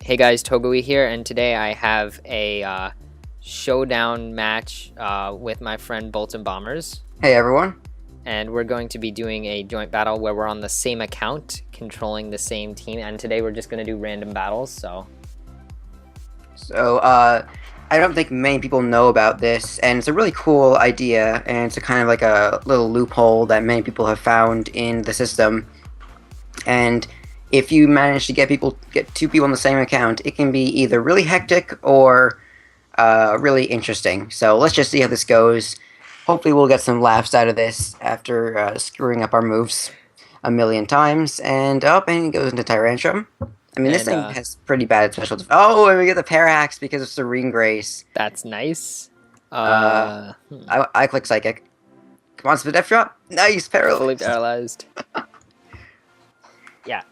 Hey guys, togawe here, and today I have a showdown match with my friend boltsandbombers. Hey everyone. And we're going to be doing a joint battle where we're on the same account, controlling the same team, and today we're just going to do random battles, so... I don't think many people know about this, and it's a really cool idea, and it's a kind of like a little loophole that many people have found in the system. And if you manage to get two people on the same account, it can be either really hectic or really interesting. So let's just see how this goes. Hopefully we'll get some laughs out of this after screwing up our moves a million times. And and he goes into Tyrantrum. I mean, this thing has pretty bad special oh, and we get the Parahax because of Serene Grace. That's nice. I click Psychic. Come on, Spit Drop. Nice, paralyzed. Fully paralyzed. Yeah.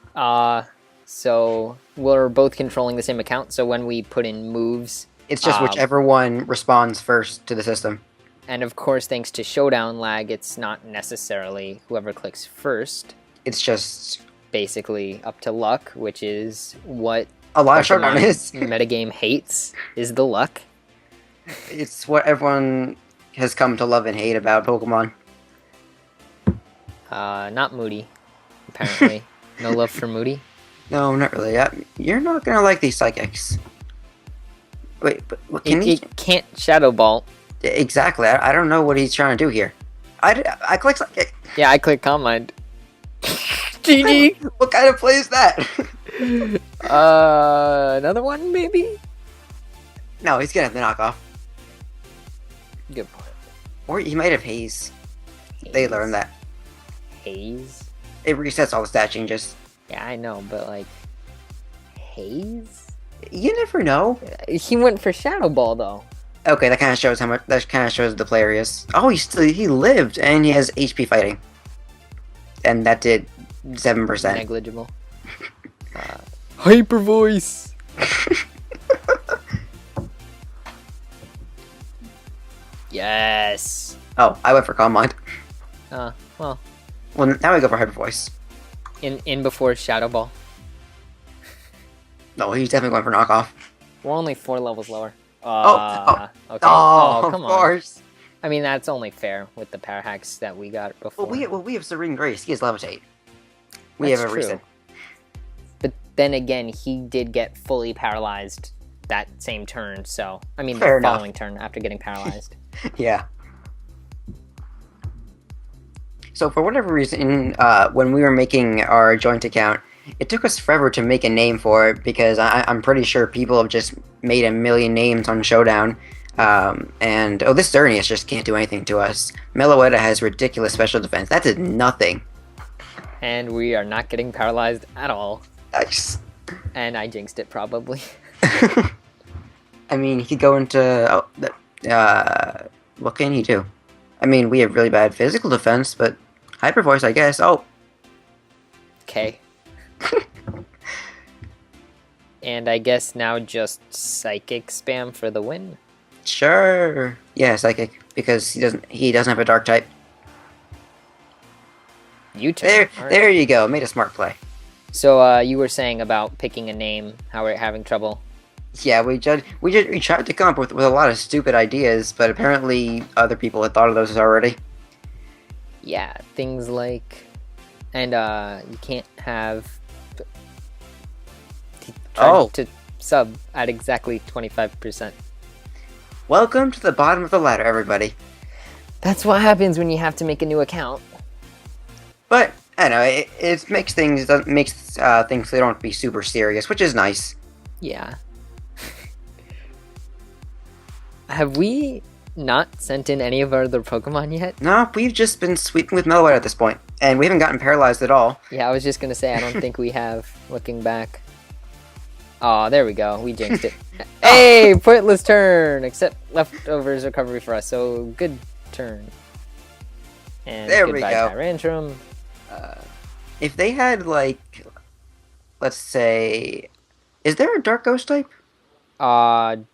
So we're both controlling the same account, so when we put in moves... It's just whichever one responds first to the system. And of course, thanks to Showdown lag, it's not necessarily whoever clicks first. It's just... basically up to luck, which is what a lot of Showdown is. Metagame hates, is the luck. It's what everyone has come to love and hate about Pokemon. Not Moody, apparently. No love for Moody? No, not really. You're not gonna like these Psychics. Wait, but what can he... It can't Shadow Ball. Exactly. I don't know what he's trying to do here. I click Psychic. Yeah, I click Calm Mind. GG! What kind of play is that? Another one, maybe? No, he's gonna have the knockoff. Good point. Or he might have Haze. They learned that. Haze? It resets all the stat changes. Yeah, I know, but like... Haze? You never know. He went for Shadow Ball, though. Okay, that kind of shows how much... That kind of shows the player he is. Oh, he lived, and he has HP fighting. And that did 7%. Negligible. Hyper Voice! Yes! Oh, I went for Calm Mind. Well... Well, now we go for Hyper Voice. In before Shadow Ball. No, he's definitely going for Knockoff. We're only 4 levels lower. Okay. Oh, come on. Of course. I mean, that's only fair with the Parahax that we got before. Well, we have Serene Grace. He has Levitate. We have a reason. But then again, he did get fully paralyzed that same turn, so... I mean, fair the following turn after getting paralyzed. Yeah. So, for whatever reason, when we were making our joint account, it took us forever to make a name for it, because I'm pretty sure people have just made a million names on Showdown. This Xerneas just can't do anything to us. Meloetta has ridiculous special defense. That did nothing. And we are not getting paralyzed at all. Nice. And I jinxed it, probably. I mean, he could go into... what can he do? I mean, we have really bad physical defense, but... Hyper Voice, I guess. Oh. Okay. And I guess now just Psychic spam for the win? Sure. Yeah, Psychic, because he doesn't have a Dark type. There you go. Made a smart play. So you were saying about picking a name, how we're having trouble. Yeah, we tried to come up with a lot of stupid ideas, but apparently other people had thought of those already. Yeah, things like, and you can't have. To sub at exactly 25%. Welcome to the bottom of the ladder, everybody. That's what happens when you have to make a new account. But I know it makes things they don't have to be super serious, which is nice. Yeah. Have we not sent in any of our other Pokemon yet? No, we've just been sweeping with Meloetta at this point, and we haven't gotten paralyzed at all. Yeah, I was just gonna say I don't think we have. Looking back. Oh, there we go. We jinxed it. Hey, pointless turn, except leftovers recovery for us. So good turn. And there we go. Tyrantrum. If they had like, let's say, is there a Dark Ghost type? Dark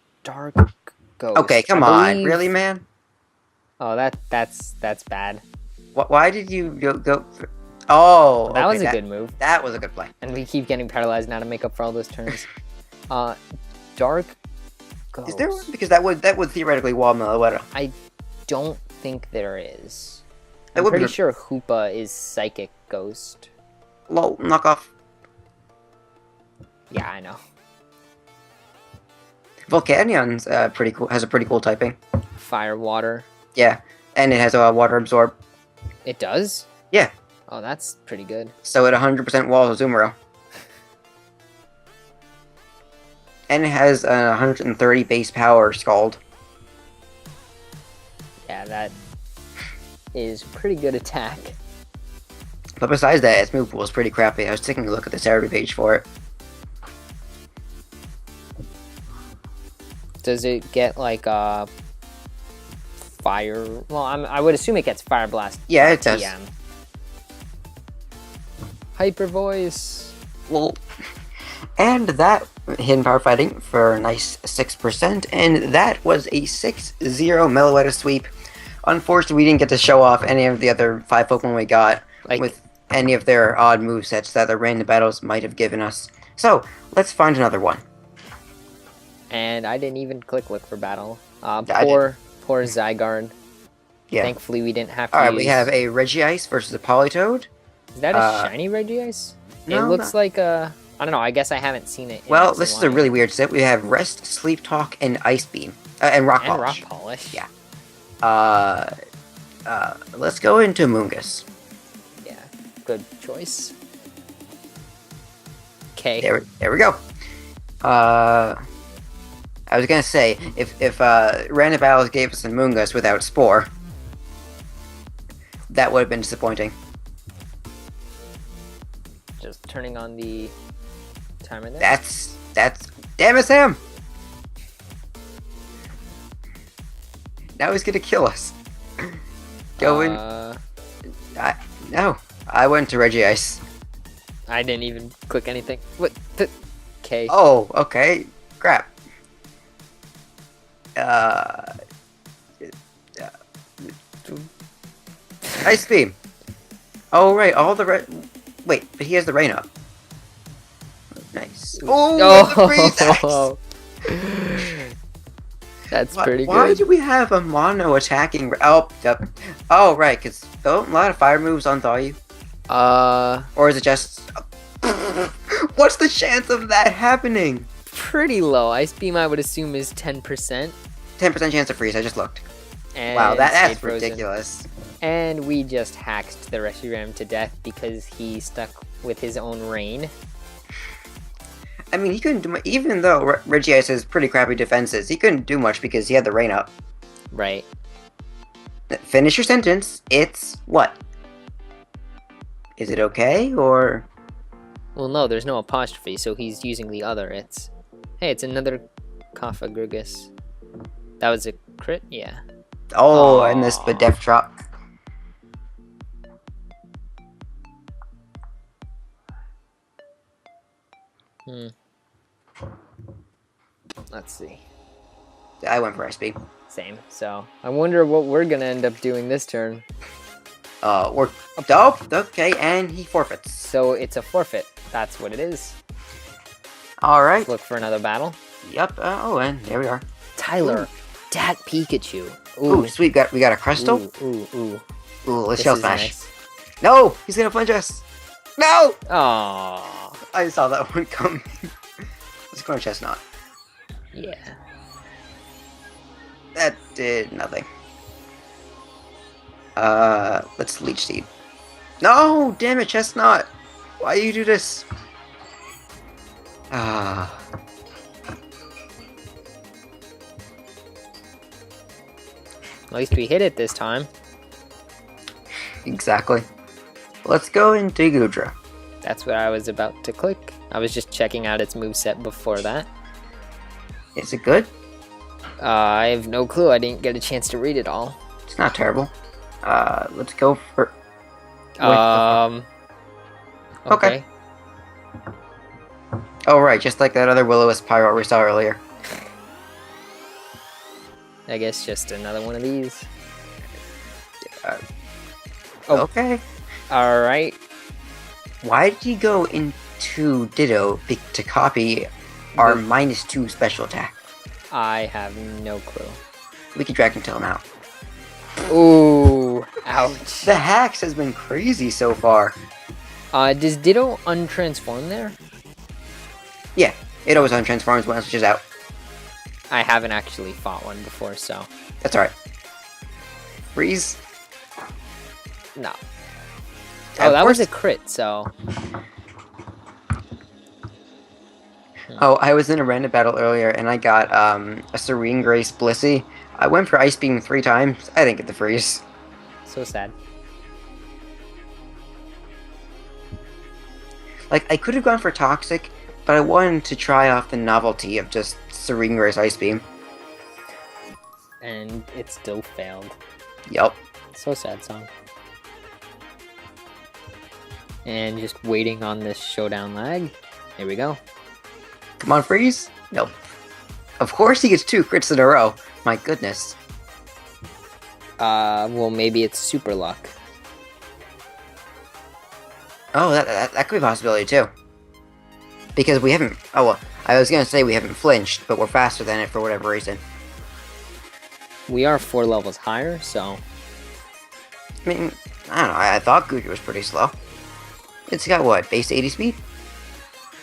Ghost. Okay, come on, really, man? Oh, that's bad. Why did you go? Oh, that was a good move. That was a good play. And we keep getting paralyzed now to make up for all those turns. Dark Ghost. Is there one? Because that would theoretically wall Meloetta. I don't think there is. That I'm would be pretty sure Hoopa is Psychic Ghost. Lol, knock off. Yeah, I know. Volcanion's pretty cool. Has a pretty cool typing. Fire, water. Yeah, and it has a water absorb. It does? Yeah. Oh, that's pretty good. So it 100% walls Azumarill. And it has a 130 base power Scald. Yeah, that is pretty good attack. But besides that, its move pool is pretty crappy. I was taking a look at the therapy page for it. Does it get like fire? Well, I would assume it gets Fire Blast. Yeah, it does. TM. Hyper Voice. Well, and that hidden power fighting for a nice 6%, and that was a 6-0 Meloetta sweep. Unfortunately, we didn't get to show off any of the other 5 Pokemon we got with any of their odd movesets that the random battles might have given us. So, let's find another one. And I didn't even look for battle. Yeah, Poor Zygarde. Yeah. Thankfully, we didn't have to Alright, we have a Regice versus a Politoed. Is that a shiny Regice? No, it looks like a... I don't know, I guess I haven't seen it. Well, this is a really weird set. We have Rest, Sleep Talk, and Ice Beam. And Rock Polish. Rock Polish. Yeah. Let's go into Moongus. Yeah, good choice. Okay. There we go. I was gonna say, if Random Battles gave us a Moongus without Spore, that would have been disappointing. Just turning on the timer there. That's damn it, Sam! Now he's gonna kill us. Going. No, I went to Regice. I didn't even click anything. What? Okay. Oh, okay. Crap. Ice Beam. Oh, right. All the wait, but he has the rain up. Nice. Oh, that's pretty good. Why do we have a mono attacking? Oh, yep. Oh, right. Because a lot of fire moves on Thayu. Or is it just? What's the chance of that happening? Pretty low. Ice Beam, I would assume, is 10%. 10% chance of freeze. I just looked. And wow, that's ridiculous. And we just hacked the Reshiram to death because he stuck with his own rain. I mean, he couldn't do much, even though Regice has pretty crappy defenses, he couldn't do much because he had the rain up. Right. Finish your sentence. It's what? Is it okay, or? Well, no, there's no apostrophe, so he's using the other it's. Hey, it's another Kafagrugus. That was a crit? Yeah. Oh, aww. And this the death drop. Let's see. I went for SP. Same. So I wonder what we're gonna end up doing this turn. We're dope. Okay, and he forfeits. So it's a forfeit. That's what it is. All right. Look for another battle. Yep. Oh, and there we are. Tyler, Dat Pikachu. Ooh, sweet. We got a Crystal. Ooh. Let's Shell Smash. Nice. No, he's gonna punch us. No. Aww. I saw that one coming. Let's go to Chestnut. Yeah. That did nothing. Let's Leech Seed. No, damn it, Chestnut. Why you do this? At least we hit it this time. Exactly. Let's go into Goodra. That's what I was about to click. I was just checking out its moveset before that. Is it good? I have no clue. I didn't get a chance to read it all. It's not terrible. Let's go for... Okay. Oh, right. Just like that other Will-O-Wisp Pyro we saw earlier. I guess just another one of these. Okay. Alright. Why did he go into Ditto to copy are The- -2 special attack. I have no clue. We can Dragon Tail him out. Ooh, ouch. The hacks has been crazy so far. Does Ditto untransform there? Yeah, it always untransforms when it switches out. I haven't actually fought one before, so That's alright. Freeze. no. Of Oh, that was course- a crit, so Oh, I was in a random battle earlier, and I got a Serene Grace Blissey. I went for Ice Beam 3 times. I didn't get the freeze. so sad. Like, I could have gone for Toxic, but I wanted to try off the novelty of just Serene Grace Ice Beam. And it still failed. Yup. So sad song. And just waiting on this showdown lag. Here we go. Come on, freeze. Nope. Of course he gets 2 crits in a row. My goodness. Well, maybe it's super luck. Oh, that could be a possibility too. Because we haven't... Oh, well, I was going to say we haven't flinched, but we're faster than it for whatever reason. We are 4 levels higher, so I mean, I don't know. I thought Guju was pretty slow. It's got, what, base 80 speed?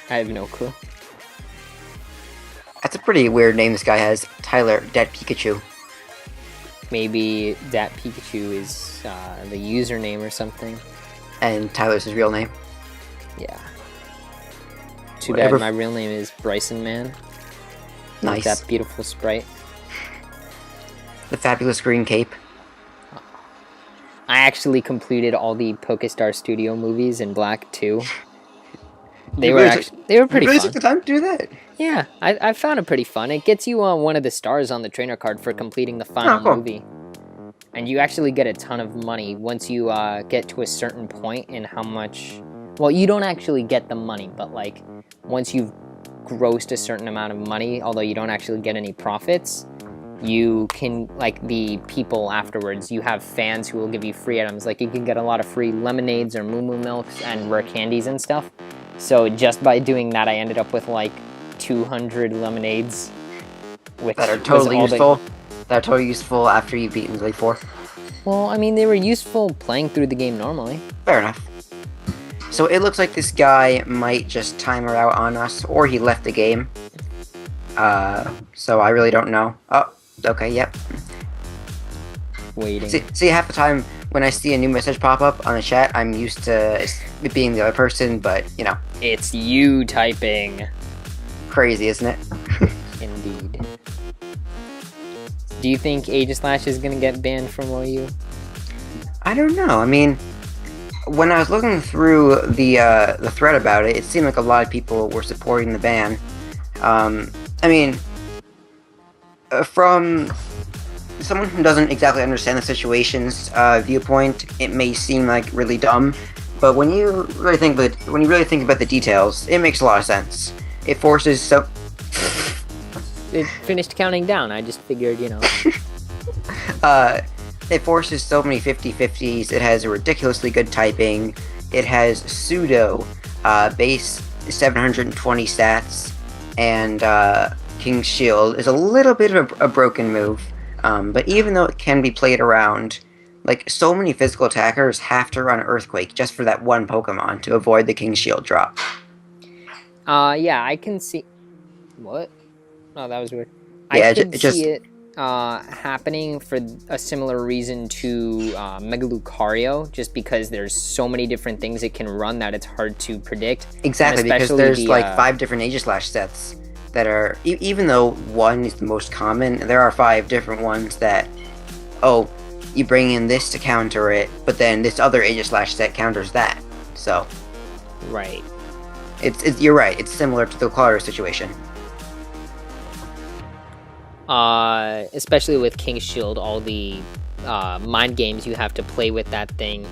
I have no clue. That's a pretty weird name this guy has. Tyler, Dead Pikachu. Maybe that Pikachu is the username or something. And Tyler's his real name. Yeah. Too Whatever. bad my real name is Bryson Man. Nice. That beautiful sprite. The fabulous green cape. I actually completed all the Pokestar Studio movies in black too. They You were really actually they were pretty you really fun. took the time to do that? Yeah, I found it pretty fun. It gets you one of the stars on the trainer card for completing the final cool. movie. And you actually get a ton of money once you get to a certain point in how much... Well, you don't actually get the money, but like once you've grossed a certain amount of money, although you don't actually get any profits, you can, like the people afterwards, you have fans who will give you free items. Like you can get a lot of free lemonades or moo moo milks and rare candies and stuff. So just by doing that, I ended up with like 200 lemonades. Which That are was totally all the- useful. That are totally useful after you've beaten League 4. Well, I mean, they were useful playing through the game normally. Fair enough. So it looks like this guy might just timer out on us, or he left the game. So I really don't know. Oh, okay, yep. Waiting. See, half the time when I see a new message pop up on the chat, I'm used to it being the other person, but, you know, It's you typing. crazy, isn't it? Indeed. Do you think Aegislash is gonna get banned from OU? I don't know. I mean, when I was looking through the thread about it, it seemed like a lot of people were supporting the ban. I mean, from someone who doesn't exactly understand the situation's viewpoint, it may seem like really dumb, but when you really think about the details, it makes a lot of sense. It forces so. It finished counting down. I just figured, you know. It forces so many 50-50s. It has a ridiculously good typing. It has pseudo base 720 stats, and King's Shield is a little bit of a broken move. But even though it can be played around, like, so many physical attackers have to run Earthquake just for that one Pokemon to avoid the King's Shield drop. Yeah, I can see. What? Oh, that was weird. Yeah, I could it just- see it happening for a similar reason to Mega Lucario, just because there's so many different things it can run that it's hard to predict. Exactly, And because especially there's the, like 5 different Aegislash sets that are, even though one is the most common, there are 5 different ones that, oh, you bring in this to counter it, but then this other Aegislash set counters that. So, Right. you're right, it's similar to the Lucario situation. Especially with King's Shield, all the mind games you have to play with that thing.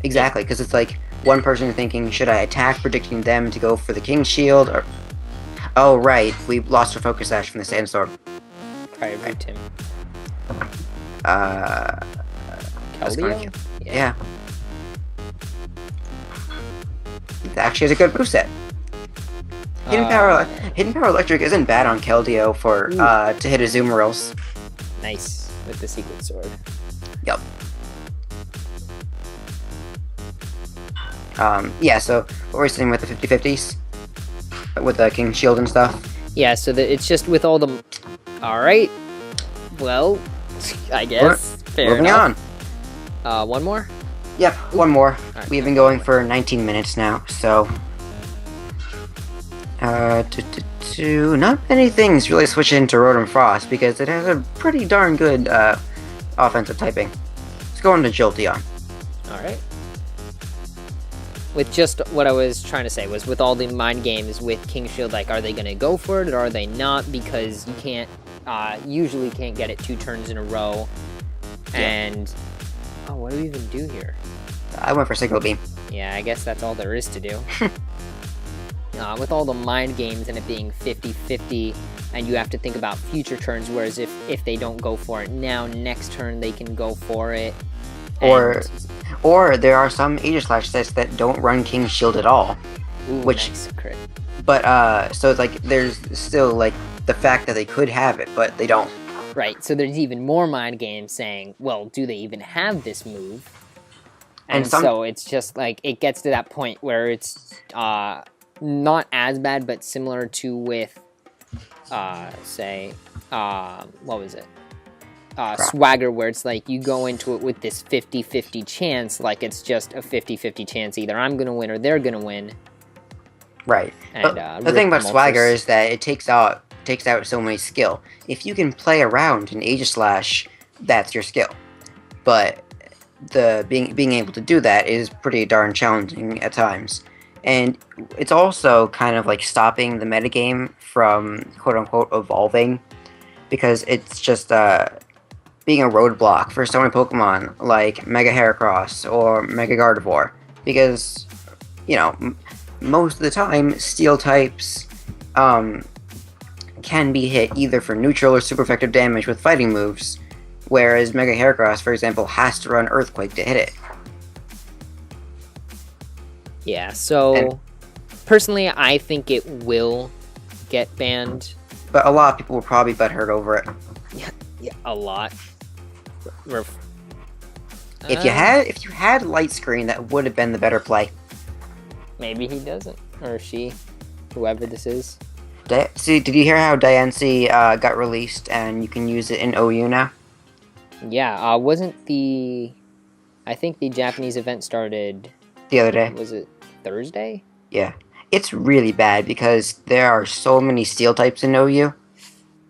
Exactly, because it's like one person thinking, should I attack, predicting them to go for the King's Shield, or... Oh, right, we lost our Focus Sash from the Sandstorm. Probably root him. That's Keldeo? kinda- Yeah. It actually has a good moveset. Hidden power electric isn't bad on Keldeo for to hit Azumarils. Nice with the secret sword. Yep. Yeah, so what we're saying with the 50-50s? With the King Shield and stuff? Yeah, so it's just with all the... Alright. Well, I guess. Fair Moving enough. on. One more? Yep, one more. Right, We've been going for 19 minutes now, so... Not many things really switch into Rotom Frost, because it has a pretty darn good offensive typing. Let's go into Jolteon. Alright. With just what I was trying to say was with all the mind games with King Shield, like, are they going to go for it or are they not? Because you can't, usually can't get it 2 turns in a row. Yeah. And, oh, what do we even do here? I went for Signal Beam. Yeah, I guess that's all there is to do. With all the mind games and it being 50-50, and you have to think about future turns, whereas if they don't go for it now, next turn they can go for it. Or there are some Aegislash sets that don't run King Shield at all. Ooh, which, nice crit. But, so it's like, there's still, like, the fact that they could have it, but they don't. Right, so there's even more mind games saying, well, do they even have this move? And so it's just, like, it gets to that point where it's, not as bad, but similar to with, say, what was it? Swagger, where it's like you go into it with this 50-50 chance, like it's just a 50-50 chance either I'm gonna win or they're gonna win. Right. And, the thing about Swagger is that it takes out so many skill. If you can play around an Aegislash, that's your skill. But being able to do that is pretty darn challenging at times. And it's also kind of like stopping the metagame from quote-unquote evolving, because it's just being a roadblock for so many Pokemon like Mega Heracross or Mega Gardevoir, because, you know, most of the time Steel types can be hit either for neutral or super effective damage with fighting moves, whereas Mega Heracross, for example, has to run Earthquake to hit it. Yeah, so personally, I think it will get banned. But a lot of people will probably butthurt over it. Yeah, a lot. If you had Light Screen, that would have been the better play. Maybe he doesn't, or she, whoever this is. See, did you hear how Diancie got released and you can use it in OU now? Yeah, wasn't the... I think the Japanese event started... The other day. Was it Thursday? Yeah. It's really bad because there are so many Steel types in OU.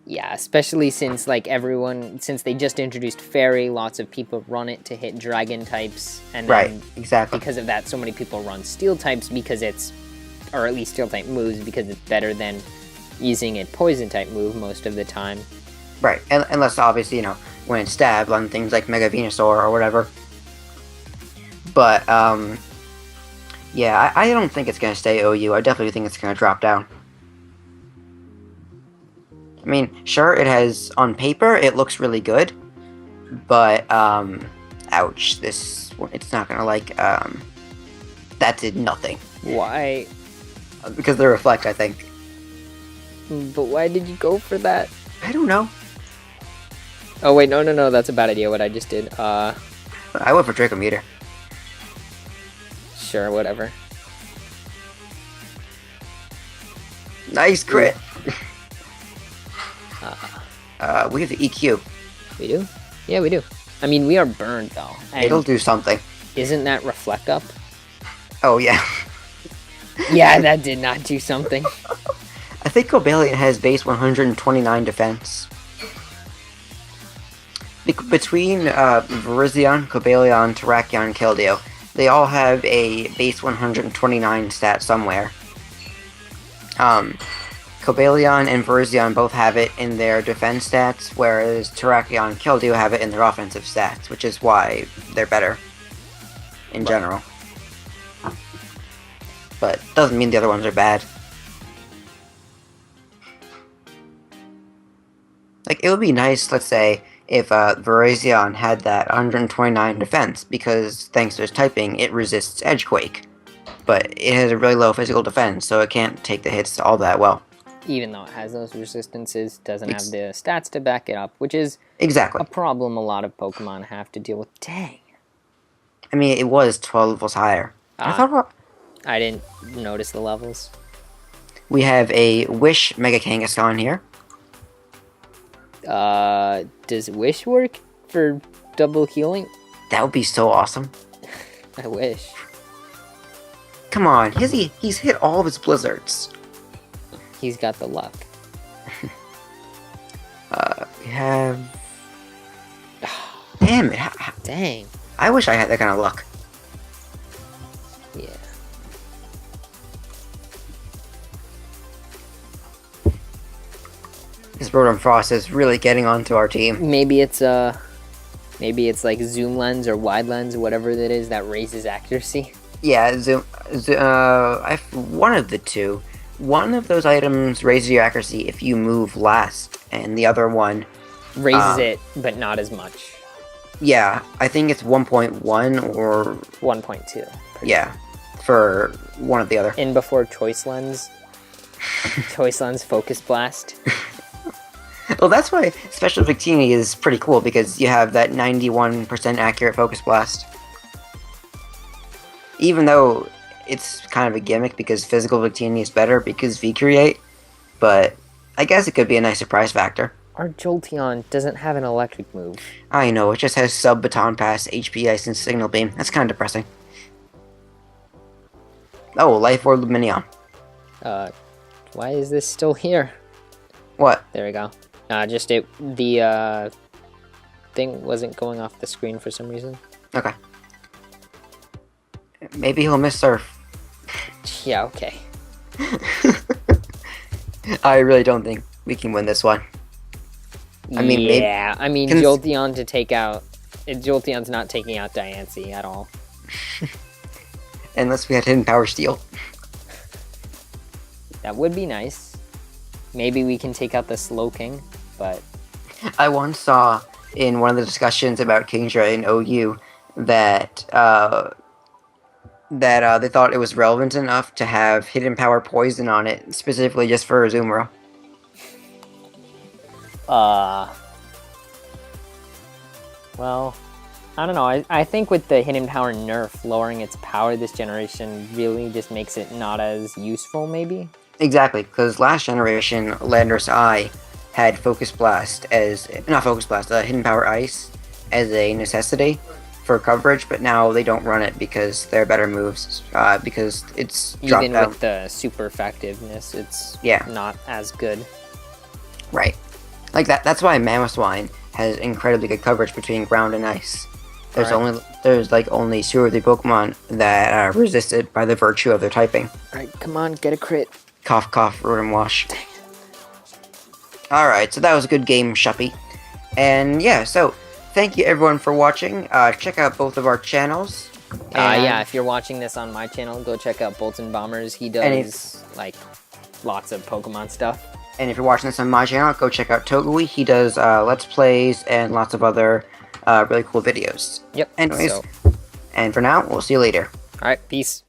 Yeah, especially since, like, since they just introduced Fairy, lots of people run it to hit Dragon types. And then right, exactly. Because of that, so many people run Steel types because it's... Or at least Steel type moves because it's better than using a Poison type move most of the time. Right, unless obviously, you know, when it's stabbed on things like Mega Venusaur or whatever. But, yeah, I don't think it's going to stay OU. I definitely think it's going to drop down. I mean, sure, it has, on paper, it looks really good. But, ouch, it's not going to, like, that did nothing. Why? Because of the Reflect, I think. But why did you go for that? I don't know. Oh, wait, no, that's a bad idea, what I just did. I went for Dracometer. Sure, whatever. Nice crit! We have the EQ. We do? Yeah, we do. I mean, we are burned, though. It'll do something. Isn't that Reflect Up? Oh, yeah. Yeah, that did not do something. I think Cobalion has base 129 defense. Between Virizion, Cobalion, Terrakion, and Keldeo, they all have a base 129 stat somewhere. Cobalion and Virizion both have it in their defense stats, whereas Terrakion and Keldeo have it in their offensive stats, which is why they're better in general. But doesn't mean the other ones are bad. Like, it would be nice, let's say, if Virizion had that 129 defense, because thanks to its typing, it resists Edgequake. but it has a really low physical defense, so it can't take the hits all that well. Even though it has those resistances, doesn't have Ex- the stats to back it up, which is Exactly. a problem a lot of Pokemon have to deal with. Dang. I mean, it was 12 levels higher. I didn't notice the levels. We have a Wish Mega Kangaskhan here. Does Wish work for double healing? That would be so awesome. I wish. Come on, he's hit all of his blizzards. He's got the luck. We have... Damn it. Dang. I wish I had that kind of luck. Yeah. This Rotom Frost is really getting onto our team. Maybe it's like zoom lens or wide lens or whatever it is that raises accuracy. Yeah, one of the two. One of those items raises your accuracy if you move last, and the other one... Raises it, but not as much. Yeah, I think it's 1.1 or... 1.2. Yeah, for one or the other. In before Choice Lens. Choice Lens Focus Blast. Well, that's why Special Victini is pretty cool, because you have that 91% accurate Focus Blast. Even though it's kind of a gimmick, because Physical Victini is better because V-Create, but I guess it could be a nice surprise factor. Our Jolteon doesn't have an electric move. I know, it just has Sub-Baton Pass, HP Ice, and Signal Beam. That's kind of depressing. Oh, Life Orb Minion. Why is this still here? What? There we go. The thing wasn't going off the screen for some reason. Okay. Maybe he'll miss Surf. Yeah, okay. I really don't think we can win this one. Jolteon to take out... Jolteon's not taking out Diancie at all. Unless we had Hidden Power Steel. That would be nice. Maybe we can take out the Slowking, but... I once saw in one of the discussions about Kingdra in OU that they thought it was relevant enough to have Hidden Power Poison on it, specifically just for Azumarill. Well, I don't know. I think with the Hidden Power nerf, lowering its power this generation really just makes it not as useful, maybe? Exactly, because last generation, Landorus Eye had Focus Blast as... Not Focus Blast, Hidden Power Ice as a necessity for coverage, but now they don't run it because they're better moves, because it's dropped Even down. with the super effectiveness, it's not as good. Right. Like that's why Mamoswine has incredibly good coverage between ground and ice. There's only 2 or 3 Pokemon that are resisted by the virtue of their typing. Alright, come on, get a crit. Cough, cough, Rotom Wash. Alright, so that was a good game, Shuppy. And yeah, so thank you everyone for watching. Check out both of our channels. Yeah, if you're watching this on my channel, go check out boltsandbombers. He does like lots of Pokemon stuff. And if you're watching this on my channel, go check out Togawe. He does Let's Plays and lots of other really cool videos. Yep. Anyways, and for now, we'll see you later. Alright, peace.